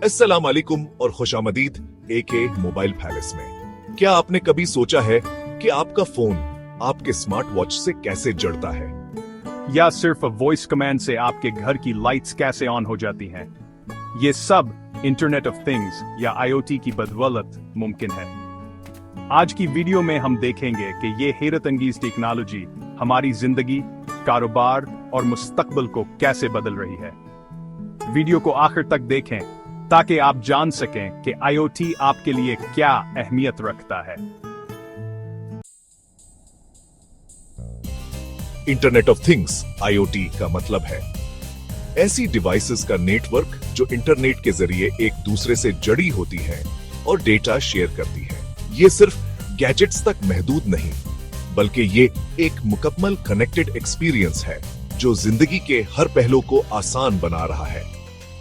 अस्सलाम वालेकुम और खुशामदीद एके मोबाइल पैलेस में। क्या आपने कभी सोचा है कि आपका फोन आपके स्मार्ट वॉच से कैसे जुड़ता है, या सिर्फ वॉइस कमांड से आपके घर की लाइट्स कैसे ऑन हो जाती हैं? ये सब इंटरनेट ऑफ थिंग्स या आईओटी की बदौलत मुमकिन है। आज की वीडियो में हम देखेंगे कि ये हैरत अंगेज टेक्नोलॉजी हमारी जिंदगी, कारोबार और मुस्तकबिल को कैसे बदल रही है। वीडियो को आखिर तक देखें ताकि आप जान सकें कि आईओटी आपके लिए क्या अहमियत रखता है। इंटरनेट ऑफ थिंग्स आईओटी का मतलब है ऐसी डिवाइसेस का नेटवर्क जो इंटरनेट के जरिए एक दूसरे से जुड़ी होती हैं और डेटा शेयर करती हैं। ये सिर्फ गैजेट्स तक महदूद नहीं, बल्कि ये एक मुकम्मल कनेक्टेड एक्सपीरियंस है जो जिंदगी के हर पहलू को आसान बना रहा है।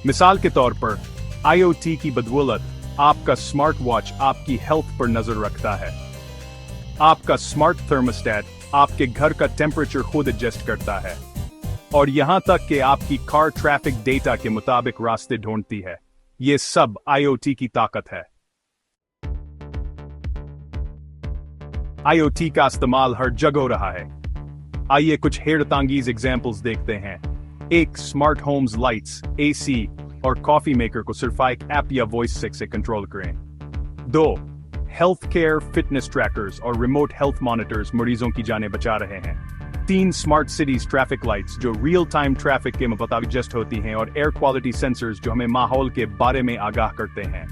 मिसाल के तौर पर आईओटी की बदौलत आपका स्मार्ट वॉच आपकी हेल्थ पर नजर रखता है। आपका स्मार्ट थर्मोस्टेट आपके घर का टेम्परेचर खुद एडजस्ट करता है, और यहां तक कि आपकी कार ट्रैफिक डेटा के मुताबिक रास्ते ढूंढती है। ये सब आईओटी की ताकत है। आईओटी का इस्तेमाल हर जगह हो रहा है। आइए कुछ हैरतअंगेज एग्जांपल्स देखते हैं। एक, स्मार्ट होम्स लाइट्स, एसी और कॉफी मेकर को सिर्फ एक ऐप या वॉइस से कंट्रोल करें। 2, हेल्थ केयर फिटनेस ट्रैकर्स और रिमोट हेल्थ मॉनिटर्स मरीजों की जानें बचा रहे हैं। 3, स्मार्ट सिटीज ट्रैफिक लाइट्स जो रियल टाइम ट्रैफिक के मुताबिक एडजस्ट होती हैं, और एयर क्वालिटी सेंसर्स जो हमें माहौल के बारे में आगाह करते हैं।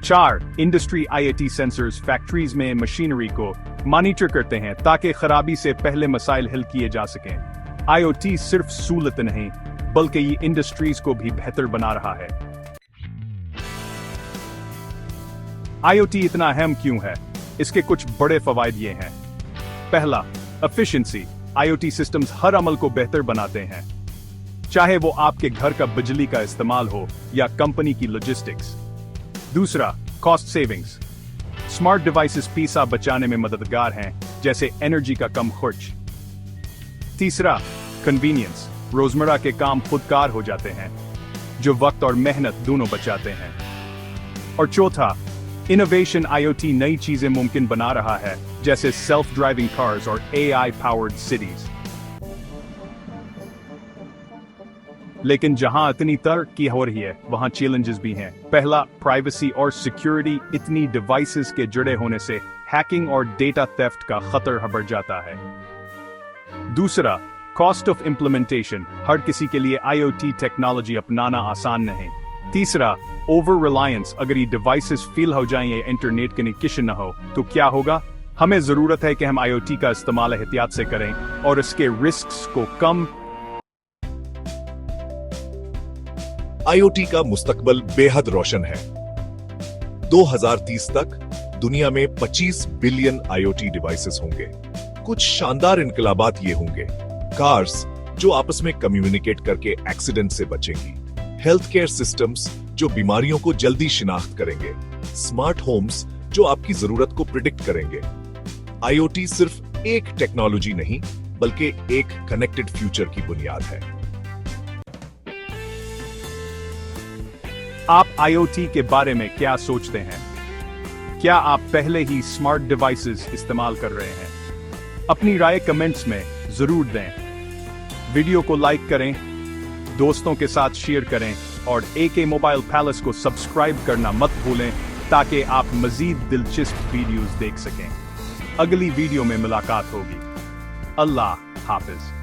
4, इंडस्ट्री आईओटी सेंसर्स फैक्ट्रीज में मशीनरी को मॉनिटर करते हैं ताकि खराबी से पहले मसाइल हल किए जा सकें। आईओटी सिर्फ सहूलत नहीं, बल्कि ये इंडस्ट्रीज को भी बेहतर बना रहा है। आईओटी इतना अहम क्यों है? इसके कुछ बड़े फवायद ये हैं। पहला, एफिशिएंसी। आईओटी सिस्टम्स हर अमल को बेहतर बनाते हैं, चाहे वो आपके घर का बिजली का इस्तेमाल हो या कंपनी की लॉजिस्टिक्स। दूसरा, कॉस्ट सेविंग्स। स्मार्ट डिवाइसेस पैसा बचाने में मददगार हैं, जैसे एनर्जी का कम खर्च। तीसरा, कन्वीनियंस। रोजमर्रा के काम खुदकार हो जाते हैं, जो वक्त और मेहनत दोनों बचाते हैं। और चौथा, इनोवेशन। आईओटी नई चीजें मुमकिन बना रहा है, जैसे सेल्फ ड्राइविंग कार्स और एआई पावर्ड सिटीज। लेकिन जहां इतनी तरक्की हो रही है, वहां चैलेंजेस भी हैं। पहला, प्राइवेसी और सिक्योरिटी। इतनी डिवाइसेस के जुड़े होने से हैकिंग और डेटा थेफ्ट का खतरा बढ़ जाता है। दूसरा, कॉस्ट ऑफ इम्प्लीमेंटेशन। हर किसी के लिए आईओटी टेक्नोलॉजी अपनाना आसान नहीं। तीसरा, ओवर रिलायंस। अगर ये डिवाइसेस फेल हो जाएं या इंटरनेट कनेक्शन न हो तो क्या होगा? हमें जरूरत है कि हम आईओटी का इस्तेमाल एहतियात से करें और इसके रिस्क्स को कम। आईओटी का मुस्तकबिल बेहद रोशन है। 2030 तक दुनिया में 25 बिलियन आईओटी डिवाइसेस होंगे। कुछ शानदार इनकलाबात ये होंगे: कार्स जो आपस में कम्युनिकेट करके एक्सीडेंट से बचेंगी, हेल्थ केयर सिस्टम्स जो बीमारियों को जल्दी शिनाख्त करेंगे, स्मार्ट होम्स जो आपकी जरूरत को प्रिडिक्ट करेंगे। आईओटी सिर्फ एक टेक्नोलॉजी नहीं, बल्कि एक कनेक्टेड फ्यूचर की बुनियाद है। आप आईओटी के बारे में क्या सोचते हैं? क्या आप पहले ही स्मार्ट डिवाइसेस इस्तेमाल कर रहे हैं? अपनी राय कमेंट्स में जरूर दें। वीडियो को लाइक करें, दोस्तों के साथ शेयर करें और एके मोबाइल पैलेस को सब्सक्राइब करना मत भूलें ताकि आप मजीद दिलचस्प वीडियोस देख सकें। अगली वीडियो में मुलाकात होगी। अल्लाह हाफिज।